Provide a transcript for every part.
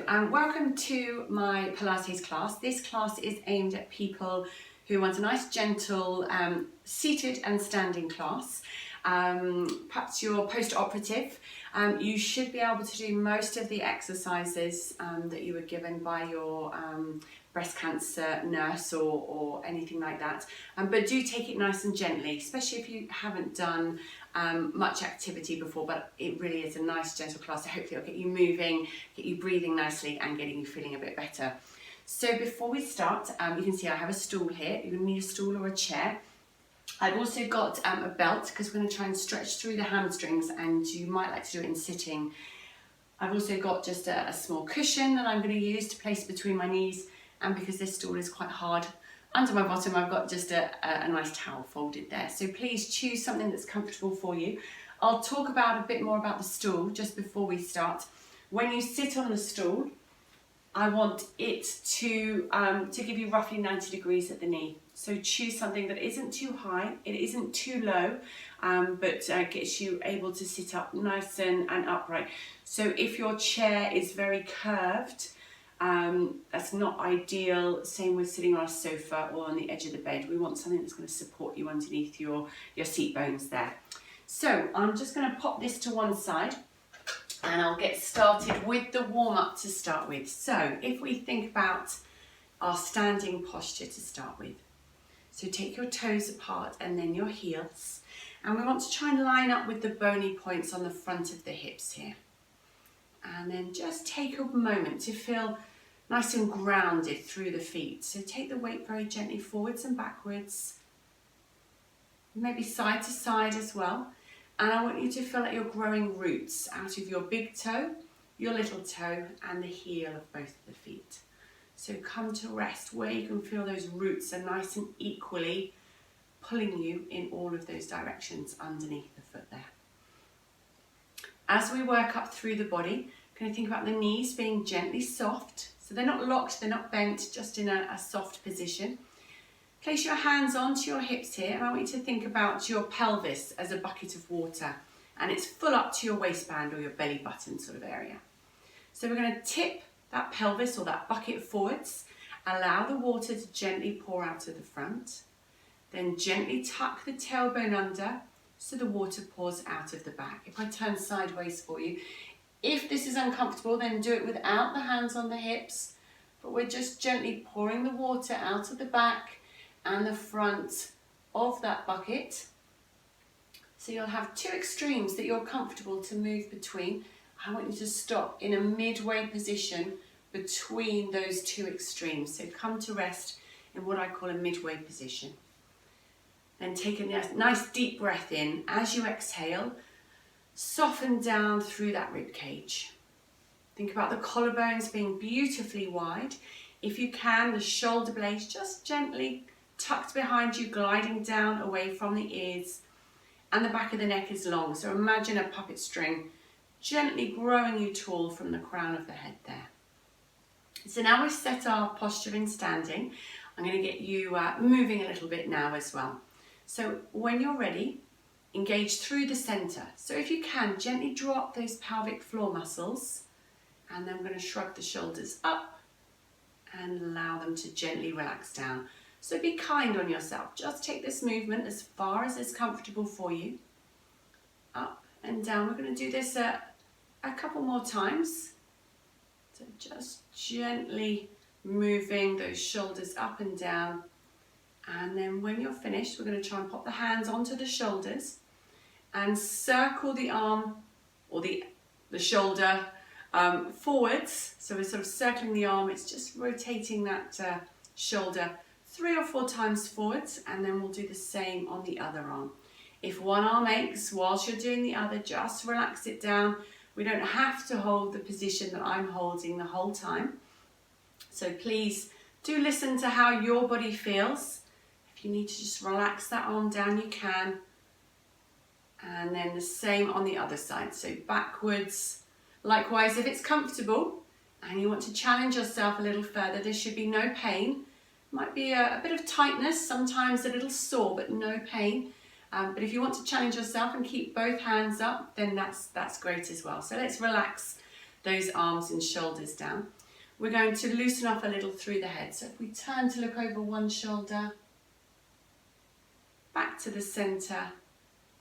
welcome to my Pilates class. This class is aimed at people who want a nice, gentle, seated and standing class. Perhaps you're post-operative. You should be able to do most of the exercises that you were given by your breast cancer nurse or anything like that. But do take it nice and gently, especially if you haven't done much activity before, but it really is a nice, gentle class. So hopefully it'll get you moving, get you breathing nicely and getting you feeling a bit better. So before we start, you can see I have a stool here. You're going to need a stool or a chair. I've also got a belt because we're going to try and stretch through the hamstrings, and you might like to do it in sitting. I've also got just a small cushion that I'm going to use to place between my knees, and because this stool is quite hard under my bottom, I've got just a nice towel folded there. So please choose something that's comfortable for you. I'll talk a bit more about the stool just before we start. When you sit on the stool, I want it to give you roughly 90 degrees at the knee. So choose something that isn't too high, it isn't too low, but gets you able to sit up nice and upright. So if your chair is very curved, that's not ideal. Same with sitting on a sofa or on the edge of the bed. We want something that's going to support you underneath your seat bones there. So I'm just going to pop this to one side, and I'll get started with the warm-up to start with. So if we think about our standing posture to start with, so take your toes apart and then your heels, and we want to try and line up with the bony points on the front of the hips here. And then just take a moment to feel nice and grounded through the feet. So take the weight very gently forwards and backwards, maybe side to side as well. And I want you to feel like you're growing roots out of your big toe, your little toe, and the heel of both of the feet. So come to rest where you can feel those roots are nice and equally pulling you in all of those directions underneath the foot there. As we work up through the body, I'm going to think about the knees being gently soft. So they're not locked, they're not bent, just in a soft position. Place your hands onto your hips here, and I want you to think about your pelvis as a bucket of water, and it's full up to your waistband or your belly button sort of area. So we're going to tip that pelvis or that bucket forwards, allow the water to gently pour out of the front, then gently tuck the tailbone under so the water pours out of the back. If I turn sideways for you, if this is uncomfortable, then do it without the hands on the hips, but we're just gently pouring the water out of the back and the front of that bucket. So you'll have two extremes that you're comfortable to move between. I want you to stop in a midway position between those two extremes. So come to rest in what I call a midway position. Then take a nice deep breath in. As you exhale, soften down through that rib cage. Think about the collarbones being beautifully wide. If you can, the shoulder blades just gently tucked behind you, gliding down away from the ears, and the back of the neck is long. So imagine a puppet string gently growing you tall from the crown of the head there. So now we've set our posture in standing. I'm going to get you moving a little bit now as well. So when you're ready, engage through the center. So if you can, gently drop those pelvic floor muscles, and then I'm going to shrug the shoulders up and allow them to gently relax down. So be kind on yourself. Just take this movement as far as is comfortable for you. Up and down. We're going to do this a couple more times. So just gently moving those shoulders up and down. And then when you're finished, we're going to try and pop the hands onto the shoulders and circle the arm or the shoulder forwards. So we're sort of circling the arm. It's just rotating that shoulder 3 or 4 times forwards, and then we'll do the same on the other arm. If one arm aches whilst you're doing the other, just relax it down. We don't have to hold the position that I'm holding the whole time. So please do listen to how your body feels. If you need to just relax that arm down, you can. And then the same on the other side. So backwards. Likewise, if it's comfortable and you want to challenge yourself a little further, there should be no pain. Might be a bit of tightness, sometimes a little sore, but no pain. But if you want to challenge yourself and keep both hands up, then that's great as well. So let's relax those arms and shoulders down. We're going to loosen up a little through the head. So if we turn to look over one shoulder, back to the centre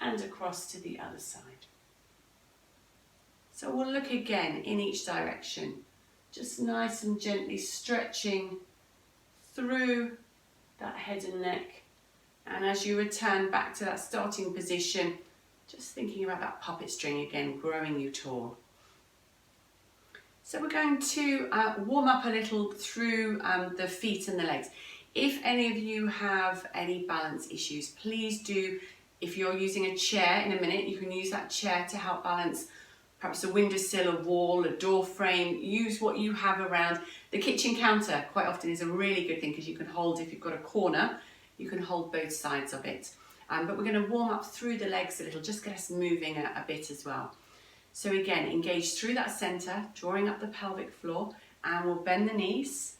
and across to the other side. So we'll look again in each direction, just nice and gently stretching through that head and neck. And as you return back to that starting position, just thinking about that puppet string again, growing you tall. So we're going to warm up a little through the feet and the legs. If any of you have any balance issues, please do, if you're using a chair in a minute, you can use that chair to help balance perhaps a windowsill, a wall, a door frame. Use what you have around. The kitchen counter quite often is a really good thing because you can hold, if you've got a corner, you can hold both sides of it. But we're going to warm up through the legs a little, just get us moving a bit as well. So again, engage through that centre, drawing up the pelvic floor, and we'll bend the knees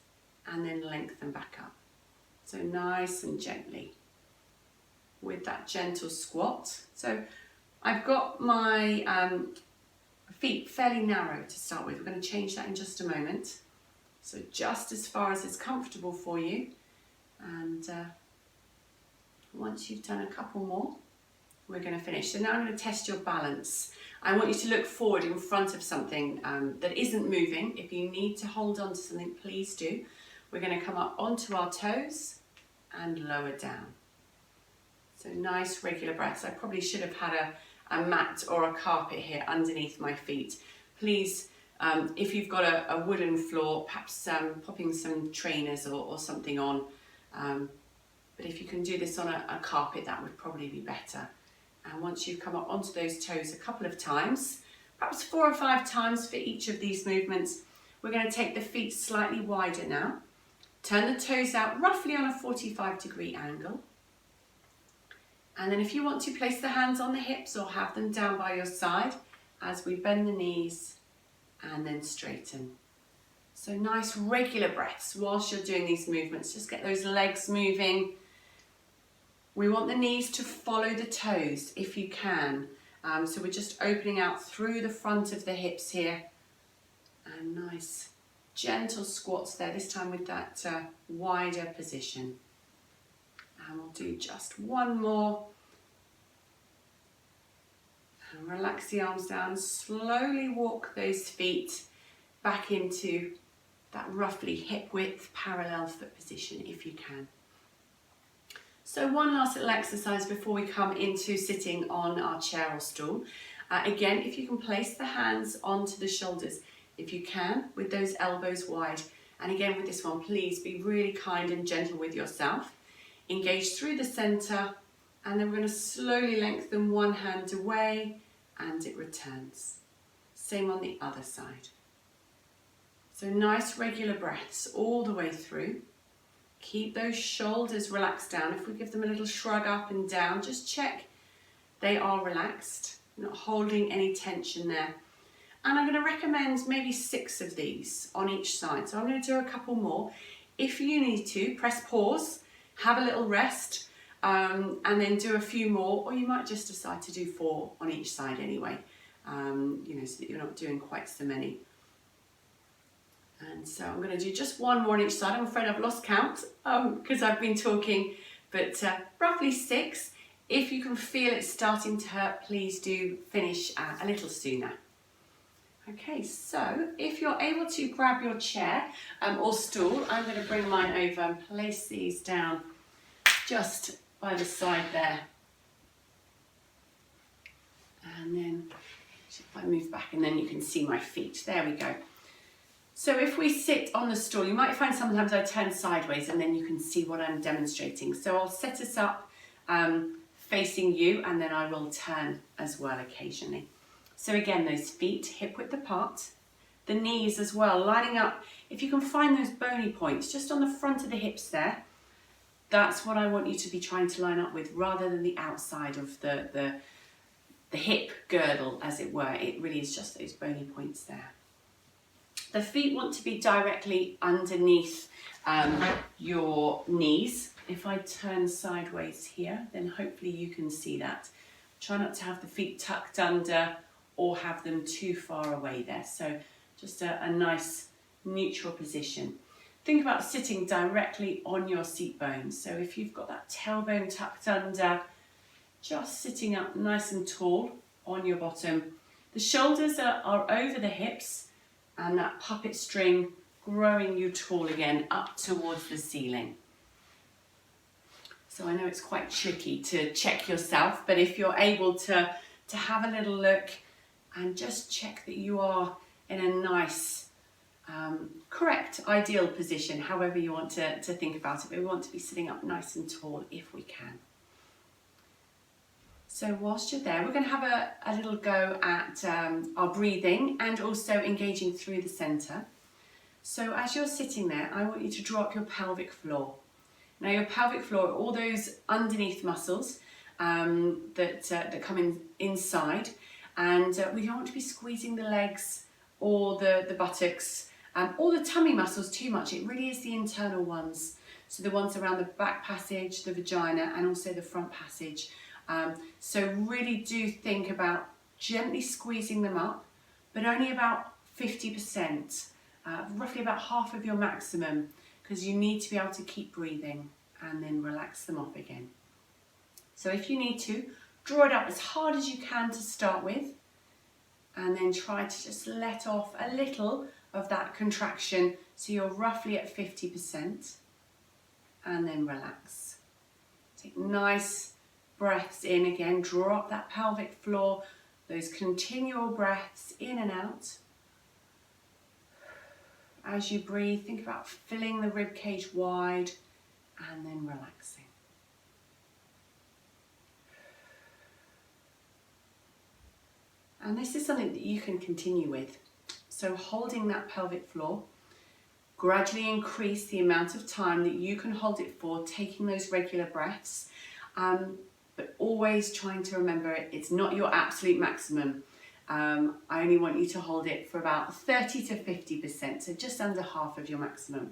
and then lengthen back up. So nice and gently with that gentle squat. So I've got my feet fairly narrow to start with. We're going to change that in just a moment. So just as far as is comfortable for you. And once you've done a couple more, we're going to finish. So now I'm going to test your balance. I want you to look forward in front of something that isn't moving. If you need to hold on to something, please do. We're going to come up onto our toes and lower down. So nice regular breaths. I probably should have had a mat or a carpet here underneath my feet. Please, if you've got a wooden floor, perhaps popping some trainers or something on. But if you can do this on a carpet, that would probably be better. And once you've come up onto those toes a couple of times, perhaps 4 or 5 times for each of these movements, we're going to take the feet slightly wider now. Turn the toes out roughly on a 45-degree angle. And then if you want to, place the hands on the hips or have them down by your side as we bend the knees and then straighten. So nice regular breaths whilst you're doing these movements. Just get those legs moving. We want the knees to follow the toes if you can. So we're just opening out through the front of the hips here. And nice gentle squats there, this time with that wider position. And we'll do just one more. And relax the arms down. Slowly walk those feet back into that roughly hip width parallel foot position if you can. So one last little exercise before we come into sitting on our chair or stool. Again, if you can place the hands onto the shoulders, if you can, with those elbows wide. And again with this one, please be really kind and gentle with yourself. Engage through the centre, and then we're going to slowly lengthen one hand away and it returns. Same on the other side. So nice regular breaths all the way through. Keep those shoulders relaxed down. If we give them a little shrug up and down, just check they are relaxed, not holding any tension there. And I'm going to recommend maybe 6 of these on each side. So I'm going to do a couple more. If you need to, press pause, have a little rest, and then do a few more, or you might just decide to do 4 on each side anyway, you know, so that you're not doing quite so many. And so I'm going to do just one more on each side. I'm afraid I've lost count because I've been talking, but roughly 6. If you can feel it starting to hurt, please do finish a little sooner. Okay, so if you're able to grab your chair or stool, I'm going to bring mine over and place these down just by the side there. And then if I move back, and then you can see my feet. There we go. So if we sit on the stool, you might find sometimes I turn sideways and then you can see what I'm demonstrating. So I'll set us up facing you, and then I will turn as well occasionally. So again, those feet hip width apart, the knees as well, lining up. If you can find those bony points just on the front of the hips there, that's what I want you to be trying to line up with, rather than the outside of the hip girdle, as it were. It really is just those bony points there. The feet want to be directly underneath your knees. If I turn sideways here, then hopefully you can see that. Try not to have the feet tucked under or have them too far away there. So just a nice neutral position. Think about sitting directly on your seat bones. So if you've got that tailbone tucked under, just sitting up nice and tall on your bottom. The shoulders are over the hips, and that puppet string growing you tall again up towards the ceiling. So I know it's quite tricky to check yourself, but if you're able to have a little look and just check that you are in a nice, correct, ideal position, however you want to think about it. But we want to be sitting up nice and tall if we can. So whilst you're there, we're going to have a little go at our breathing and also engaging through the centre. So as you're sitting there, I want you to draw up your pelvic floor. Now your pelvic floor, all those underneath muscles that come inside, and we don't want to be squeezing the legs or the buttocks or the tummy muscles too much. It really is the internal ones. So the ones around the back passage, the vagina, and also the front passage. So really do think about gently squeezing them up, but only about 50%, roughly about half of your maximum, because you need to be able to keep breathing and then relax them off again. So if you need to, draw it up as hard as you can to start with, and then try to just let off a little of that contraction so you're roughly at 50%, and then relax. Take nice breaths in again, draw up that pelvic floor, those continual breaths in and out. As you breathe, think about filling the rib cage wide and then relaxing. And this is something that you can continue with. So holding that pelvic floor, gradually increase the amount of time that you can hold it for, taking those regular breaths, but always trying to remember it's not your absolute maximum. I only want you to hold it for about 30 to 50%, so just under half of your maximum.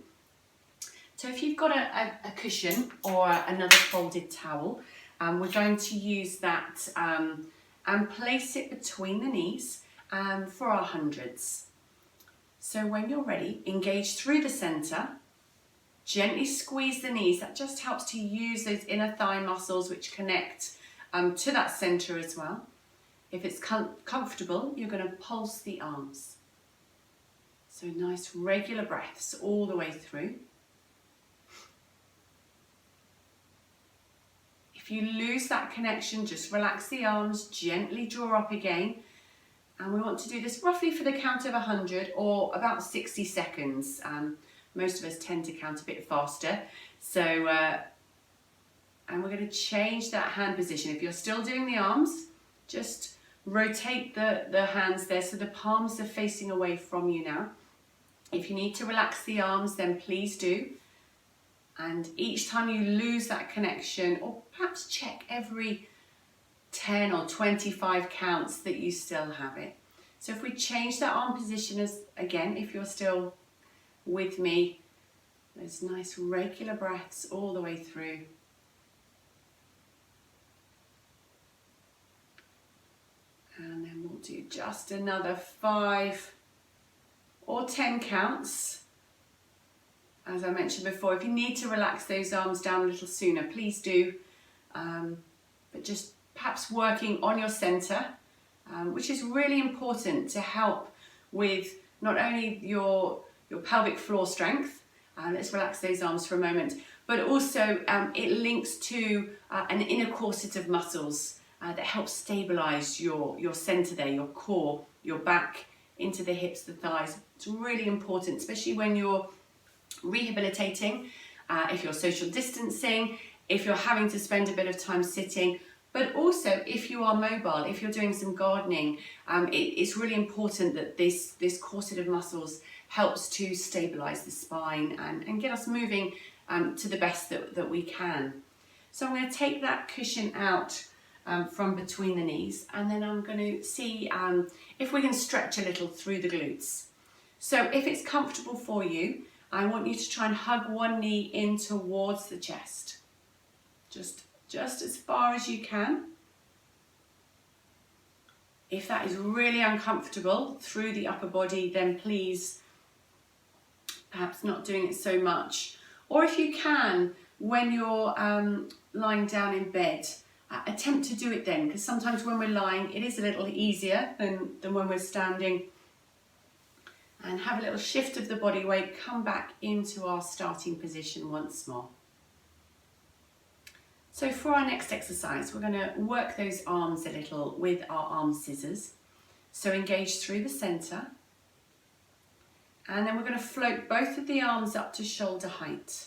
So if you've got a cushion or another folded towel, we're going to use that and place it between the knees for our hundreds. So when you're ready, engage through the centre, gently squeeze the knees. That just helps to use those inner thigh muscles which connect to that centre as well. If it's comfortable, you're going to pulse the arms. So nice regular breaths all the way through. If you lose that connection, just relax the arms, gently draw up again. And we want to do this roughly for the count of 100 or about 60 seconds. Most of us tend to count a bit faster. So, and we're going to change that hand position. If you're still doing the arms, just rotate the hands there so the palms are facing away from you now. If you need to relax the arms, then please do. And each time you lose that connection, or perhaps check every 10 or 25 counts that you still have it. So if we change that arm position, as again, if you're still with me, those nice regular breaths all the way through. And then we'll do just another 5 or 10 counts. As I mentioned before, if you need to relax those arms down a little sooner, please do. But just perhaps working on your centre, which is really important to help with not only your pelvic floor strength, let's relax those arms for a moment, but also it links to an inner corset of muscles that helps stabilise your centre there, your core, your back, into the hips, the thighs. It's really important, especially when you're rehabilitating, if you're social distancing, if you're having to spend a bit of time sitting, but also if you are mobile, if you're doing some gardening, it's really important that this corset of muscles helps to stabilise the spine and get us moving to the best that we can. So I'm going to take that cushion out from between the knees, and then I'm going to see if we can stretch a little through the glutes. So if it's comfortable for you, I want you to try and hug one knee in towards the chest. Just as far as you can. If that is really uncomfortable through the upper body, then please perhaps not doing it so much. Or if you can, when you're lying down in bed, attempt to do it then, because sometimes when we're lying it is a little easier than when we're standing. And have a little shift of the body weight, come back into our starting position once more. So for our next exercise, we're going to work those arms a little with our arm scissors. So engage through the centre, and then we're going to float both of the arms up to shoulder height.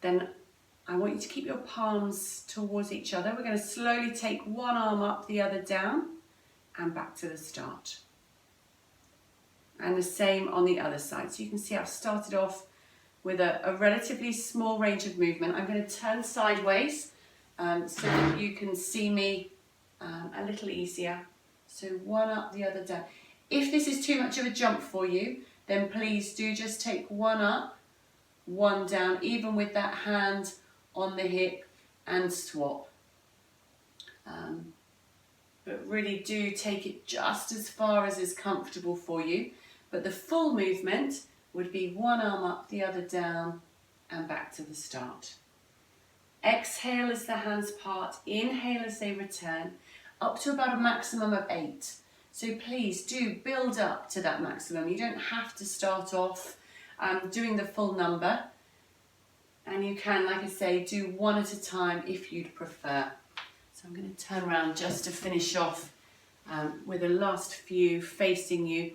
Then I want you to keep your palms towards each other. We're going to slowly take one arm up, the other down, and back to the start. And the same on the other side. So you can see I've started off with a relatively small range of movement. I'm going to turn sideways so that you can see me a little easier. So one up, the other down. If this is too much of a jump for you, then please do just take one up, one down, even with that hand on the hip, and swap. But really do take it just as far as is comfortable for you. But the full movement would be one arm up, the other down, and back to the start. Exhale as the hands part, inhale as they return, up to about a maximum of 8. So please do build up to that maximum. You don't have to start off doing the full number. And you can, like I say, do one at a time if you'd prefer. So I'm going to turn around just to finish off with the last few facing you.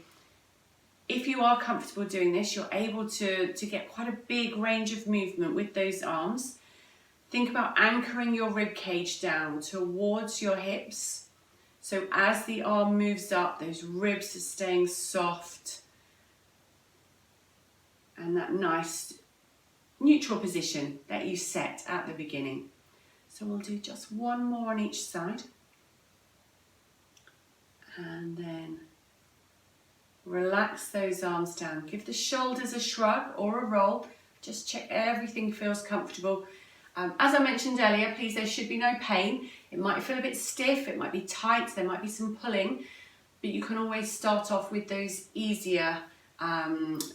If you are comfortable doing this, you're able to get quite a big range of movement with those arms. Think about anchoring your rib cage down towards your hips. So as the arm moves up, those ribs are staying soft. And that nice neutral position that you set at the beginning. So we'll do just one more on each side. And then relax those arms down. Give the shoulders a shrug or a roll. Just check everything feels comfortable. As I mentioned earlier, please, there should be no pain. It might feel a bit stiff, it might be tight, there might be some pulling, but you can always start off with those easier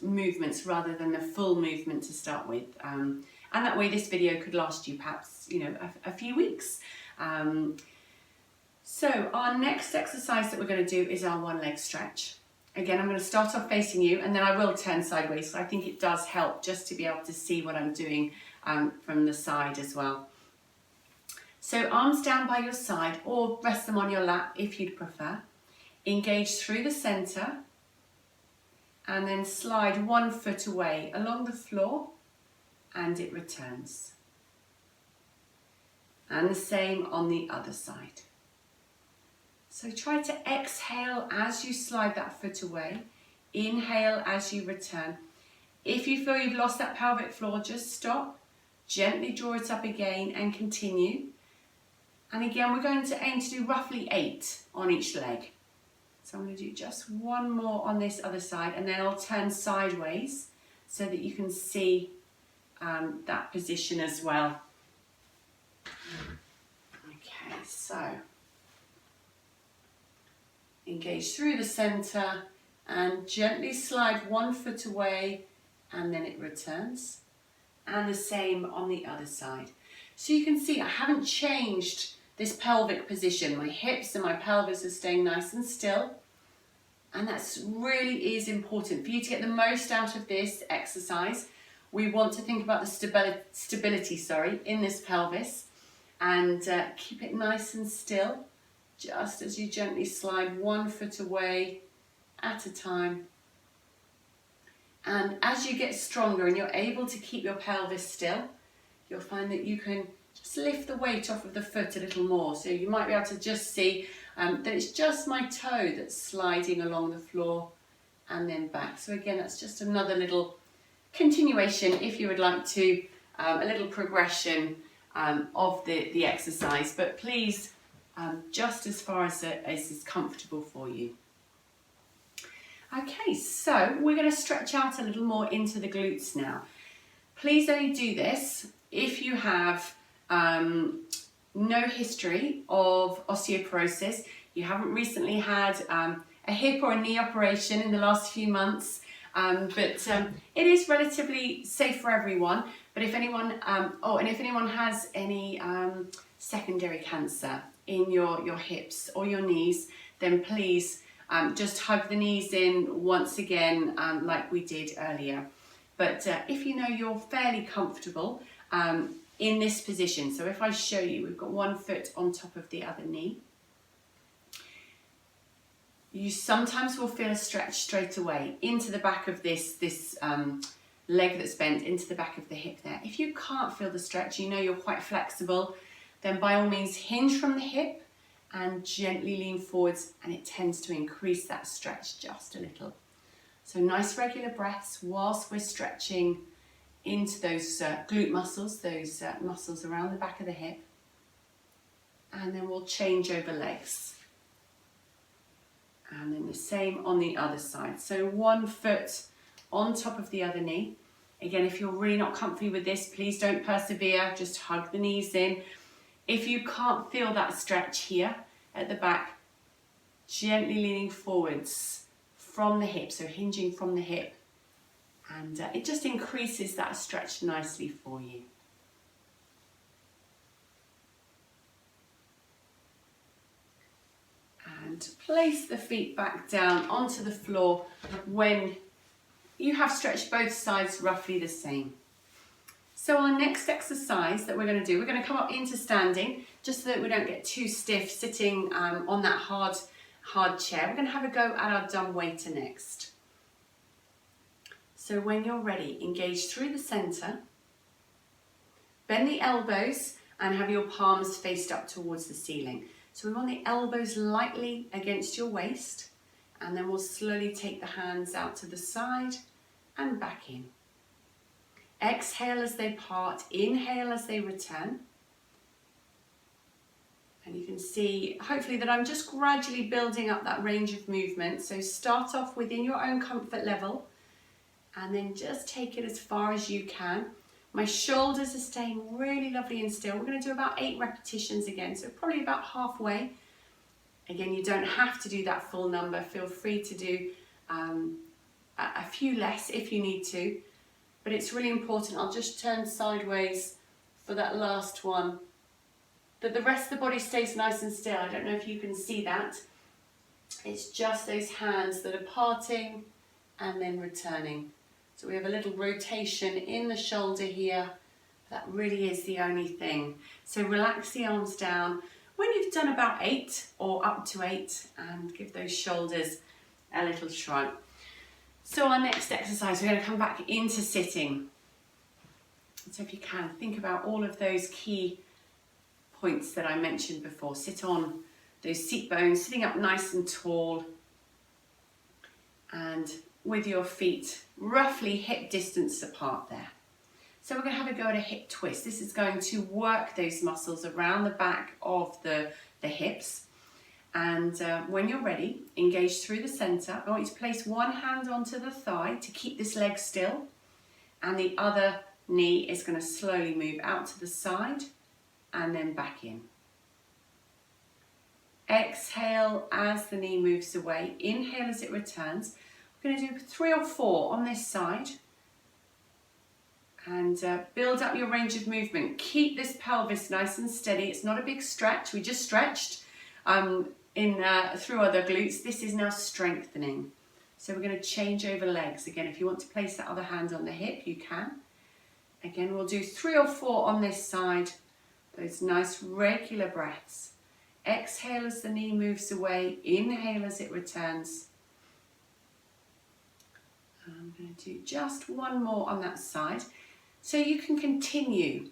movements rather than the full movement to start with. And that way this video could last you perhaps, a few weeks. So our next exercise that we're going to do is our one leg stretch. Again, I'm going to start off facing you, and then I will turn sideways. So I think it does help just to be able to see what I'm doing from the side as well. So arms down by your side, or rest them on your lap if you'd prefer. Engage through the centre, and then slide one foot away along the floor, and it returns. And the same on the other side. So try to exhale as you slide that foot away. Inhale as you return. If you feel you've lost that pelvic floor, just stop. Gently draw it up again and continue. And again, we're going to aim to do roughly 8 on each leg. So I'm going to do just one more on this other side, and then I'll turn sideways so that you can see that position as well. Okay, so engage through the centre and gently slide one foot away, and then it returns. And the same on the other side. So you can see I haven't changed this pelvic position. My hips and my pelvis are staying nice and still. And that's really is important. For you to get the most out of this exercise, we want to think about the stability in this pelvis, and keep it nice and still, just as you gently slide one foot away at a time. And as you get stronger and you're able to keep your pelvis still, you'll find that you can just lift the weight off of the foot a little more. So you might be able to just see that it's just my toe that's sliding along the floor and then back. So again, that's just another little continuation, if you would like to, a little progression of the exercise. But please, just as far as is comfortable for you. Okay, so we're going to stretch out a little more into the glutes now. Please only do this if you have no history of osteoporosis. you haven't recently had a hip or a knee operation in the last few months, but it is relatively safe for everyone. But if anyone, and if anyone has any secondary cancer in your hips or your knees, then please just hug the knees in once again, like we did earlier. But if you know you're fairly comfortable in this position, so if I show you, we've got one foot on top of the other knee. You sometimes will feel a stretch straight away into the back of this leg that's bent, into the back of the hip there. If you can't feel the stretch, you know you're quite flexible, then by all means hinge from the hip and gently lean forwards, and it tends to increase that stretch just a little. So nice regular breaths whilst we're stretching into those glute muscles, those muscles around the back of the hip. And then we'll change over legs. And then the same on the other side. So one foot on top of the other knee. Again, if you're really not comfy with this, please don't persevere, just hug the knees in. If you can't feel that stretch here at the back, gently leaning forwards from the hip, so hinging from the hip, and it just increases that stretch nicely for you. And place the feet back down onto the floor when you have stretched both sides roughly the same. So our next exercise that we're going to do, we're going to come up into standing, just so that we don't get too stiff sitting on that hard chair. We're going to have a go at our dumb waiter next. So when you're ready, engage through the centre, bend the elbows and have your palms faced up towards the ceiling. So we want the elbows lightly against your waist, and then we'll slowly take the hands out to the side and back in. Exhale as they part, inhale as they return. And you can see, hopefully, that I'm just gradually building up that range of movement. So start off within your own comfort level, and then just take it as far as you can. My shoulders are staying really lovely and still. We're going to do about 8 repetitions again, so probably about halfway. Again, you don't have to do that full number. Feel free to do a few less if you need to. But it's really important, I'll just turn sideways for that last one, that the rest of the body stays nice and still. I don't know if you can see that. It's just those hands that are parting and then returning. So we have a little rotation in the shoulder here. That really is the only thing. So relax the arms down when you've done about 8 or up to 8, and give those shoulders a little shrug. So our next exercise, we're going to come back into sitting. So if you can, think about all of those key points that I mentioned before. Sit on those seat bones, sitting up nice and tall, and with your feet roughly hip distance apart there. So we're going to have a go at a hip twist. This is going to work those muscles around the back of the hips. And when you're ready, engage through the centre. I want you to place one hand onto the thigh to keep this leg still, and the other knee is going to slowly move out to the side and then back in. Exhale as the knee moves away. Inhale as it returns. We're going to do 3 or 4 on this side, and build up your range of movement. Keep this pelvis nice and steady. It's not a big stretch. We just stretched through other glutes. This is now strengthening. So we're going to change over legs. Again, if you want to place that other hand on the hip, you can. Again, we'll do 3 or 4 on this side. Those nice regular breaths. Exhale as the knee moves away. Inhale as it returns. I'm going to do just 1 more on that side. So you can continue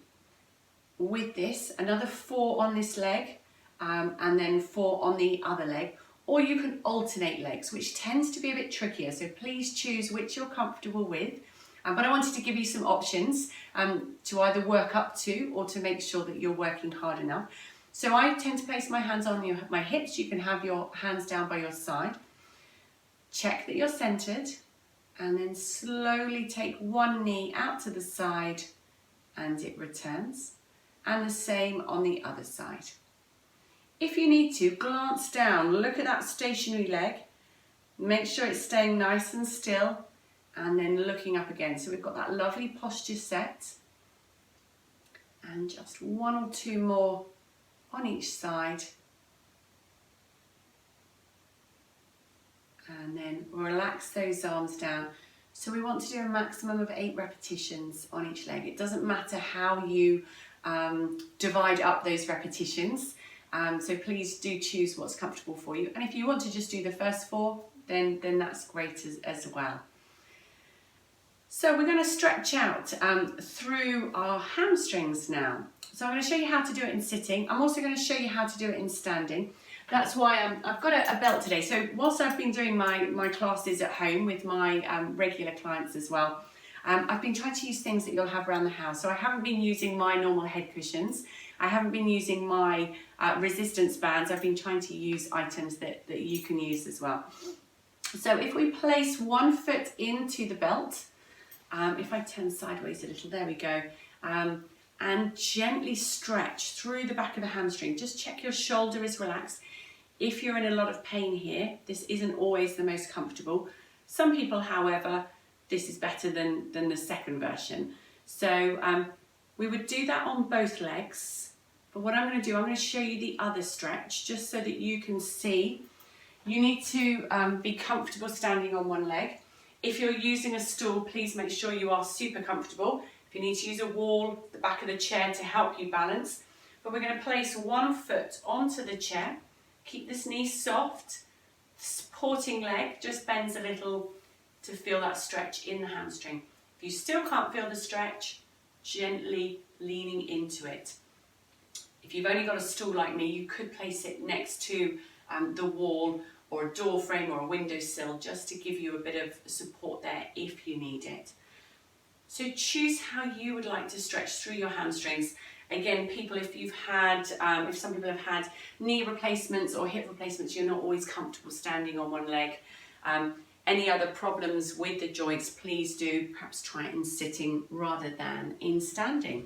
with this, another 4 on this leg, and then 4 on the other leg, or you can alternate legs, which tends to be a bit trickier, so please choose which you're comfortable with. But I wanted to give you some options to either work up to, or to make sure that you're working hard enough. So I tend to place my hands on my hips. You can have your hands down by your side. Check that you're centered, and then slowly take one knee out to the side and it returns, and the same on the other side. If you need to, glance down, look at that stationary leg, make sure it's staying nice and still, and then looking up again. So we've got that lovely posture set. And just one or two more on each side. And then relax those arms down. So we want to do a maximum of 8 repetitions on each leg. It doesn't matter how you divide up those repetitions. So please do choose what's comfortable for you. And if you want to just do the first 4, then that's great as well. So we're going to stretch out through our hamstrings now. So I'm going to show you how to do it in sitting. I'm also going to show you how to do it in standing. That's why I've got a belt today. So whilst I've been doing my classes at home with my regular clients as well, I've been trying to use things that you'll have around the house. So I haven't been using my normal head cushions. I haven't been using my resistance bands. I've been trying to use items that you can use as well. So if we place one foot into the belt, if I turn sideways a little, there we go, and gently stretch through the back of the hamstring. Just check your shoulder is relaxed. If you're in a lot of pain here, this isn't always the most comfortable. Some people, however, this is better than the second version. So we would do that on both legs. But what I'm going to do, I'm going to show you the other stretch just so that you can see. You need to be comfortable standing on one leg. If you're using a stool, please make sure you are super comfortable. If you need to use a wall, the back of the chair to help you balance. But we're going to place one foot onto the chair. Keep this knee soft. Supporting leg just bends a little to feel that stretch in the hamstring. If you still can't feel the stretch, gently leaning into it. If you've only got a stool like me, you could place it next to the wall or a door frame or a windowsill just to give you a bit of support there if you need it. So choose how you would like to stretch through your hamstrings. Again, people, if some people have had knee replacements or hip replacements, you're not always comfortable standing on one leg. Any other problems with the joints, please do perhaps try it in sitting rather than in standing.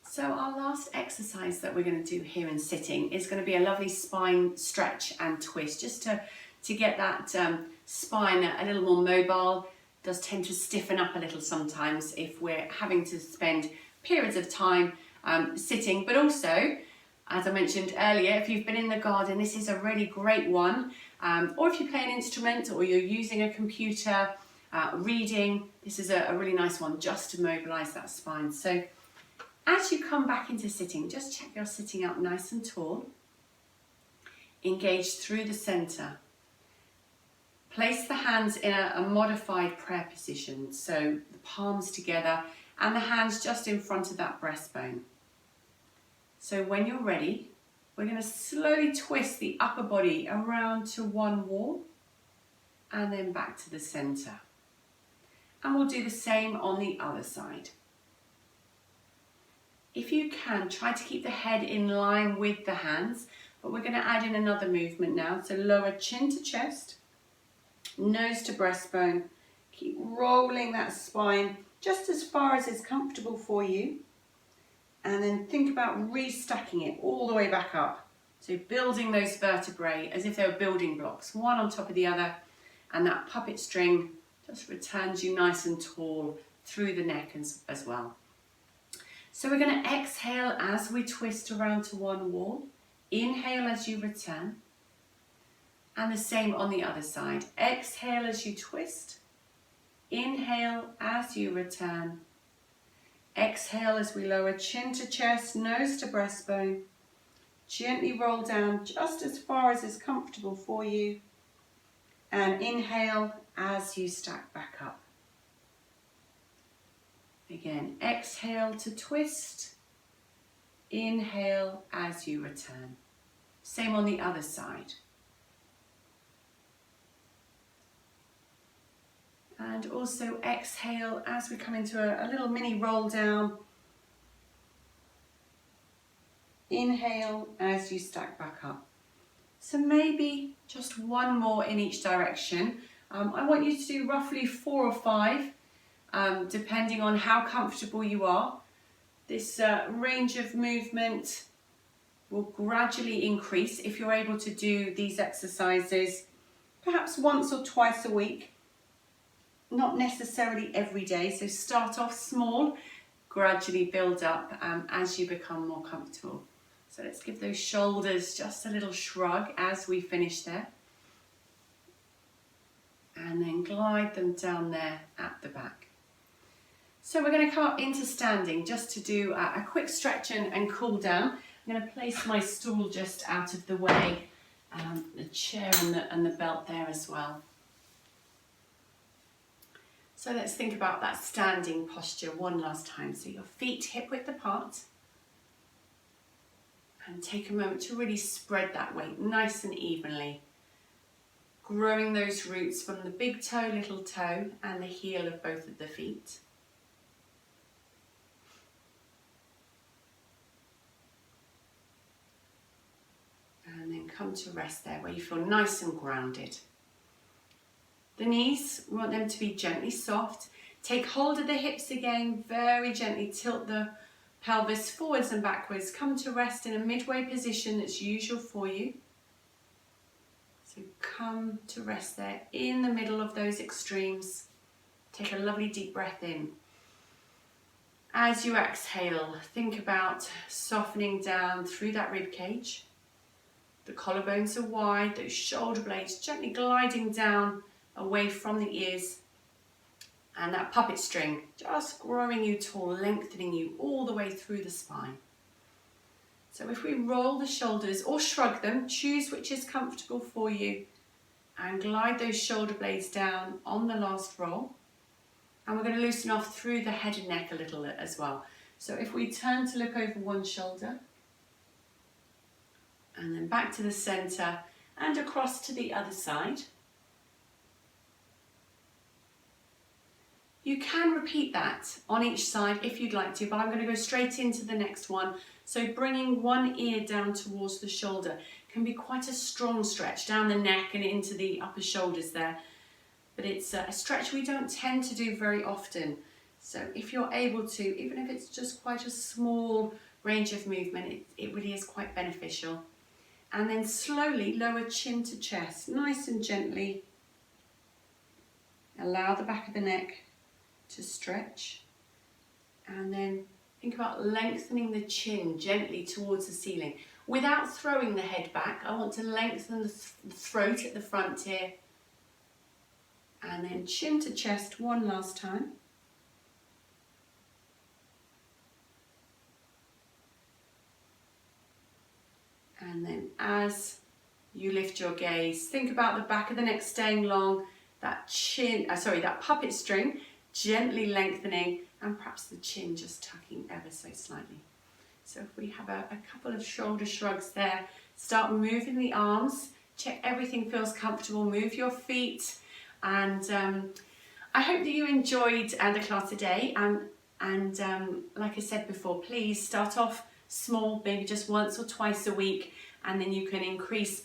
So our last exercise that we're going to do here in sitting is going to be a lovely spine stretch and twist, just to get that spine a little more mobile. It does tend to stiffen up a little sometimes if we're having to spend periods of time sitting, but also, as I mentioned earlier, if you've been in the garden, this is a really great one. Or if you play an instrument or you're using a computer, reading, this is a really nice one just to mobilise that spine. So as you come back into sitting, just check you're sitting up nice and tall. Engage through the centre. Place the hands in a modified prayer position, so the palms together and the hands just in front of that breastbone. So when you're ready, we're going to slowly twist the upper body around to one wall and then back to the centre. And we'll do the same on the other side. If you can, try to keep the head in line with the hands, but we're going to add in another movement now. So lower chin to chest, nose to breastbone. Keep rolling that spine just as far as is comfortable for you. And then think about restacking it all the way back up. So building those vertebrae as if they were building blocks, one on top of the other. And that puppet string just returns you nice and tall through the neck as well. So we're going to exhale as we twist around to one wall. Inhale as you return. And the same on the other side. Exhale as you twist. Inhale as you return. Exhale as we lower chin to chest, nose to breastbone. Gently roll down just as far as is comfortable for you. And inhale as you stack back up. Again, exhale to twist. Inhale as you return. Same on the other side. And also exhale as we come into a little mini roll down. Inhale as you stack back up. So maybe just one more in each direction. I want you to do roughly 4 or 5, depending on how comfortable you are. This range of movement will gradually increase if you're able to do these exercises perhaps once or twice a week, not necessarily every day. So start off small, gradually build up as you become more comfortable. So let's give those shoulders just a little shrug as we finish there. And then glide them down there at the back. So we're going to come up into standing just to do a quick stretch and cool down. I'm going to place my stool just out of the way, the chair and the belt there as well. So let's think about that standing posture one last time. So your feet hip width apart. And take a moment to really spread that weight nice and evenly. Growing those roots from the big toe, little toe, and the heel of both of the feet. And then come to rest there where you feel nice and grounded. The knees, we want them to be gently soft. Take hold of the hips again, very gently tilt the pelvis forwards and backwards. Come to rest in a midway position that's usual for you. So come to rest there in the middle of those extremes. Take a lovely deep breath in. As you exhale, think about softening down through that rib cage. The collarbones are wide, those shoulder blades gently gliding down away from the ears. And that puppet string just growing you tall, lengthening you all the way through the spine. So if we roll the shoulders or shrug them, choose which is comfortable for you, and glide those shoulder blades down on the last roll. And we're going to loosen off through the head and neck a little as well. So if we turn to look over one shoulder, and then back to the center and across to the other side. You can repeat that on each side if you'd like to, but I'm going to go straight into the next one. So bringing one ear down towards the shoulder can be quite a strong stretch down the neck and into the upper shoulders there. But it's a stretch we don't tend to do very often. So if you're able to, even if it's just quite a small range of movement, it really is quite beneficial. And then slowly lower chin to chest, nice and gently. Allow the back of the neck to stretch. And then think about lengthening the chin gently towards the ceiling. Without throwing the head back, I want to lengthen the throat at the front here. And then chin to chest one last time. And then as you lift your gaze, think about the back of the neck staying long, that puppet string gently lengthening, and perhaps the chin just tucking ever so slightly. So if we have a couple of shoulder shrugs there, start moving the arms, check everything feels comfortable, move your feet, and I hope that you enjoyed the class today. And like I said before, please start off small, maybe just once or twice a week, and then you can increase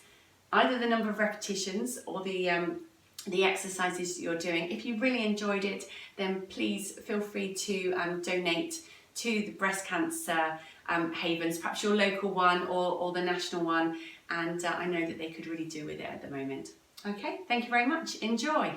either the number of repetitions or the exercises you're doing. If you really enjoyed it, then please feel free to donate to the breast cancer havens, perhaps your local one or the national one, and I know that they could really do with it at the moment. Okay, thank you very much. Enjoy.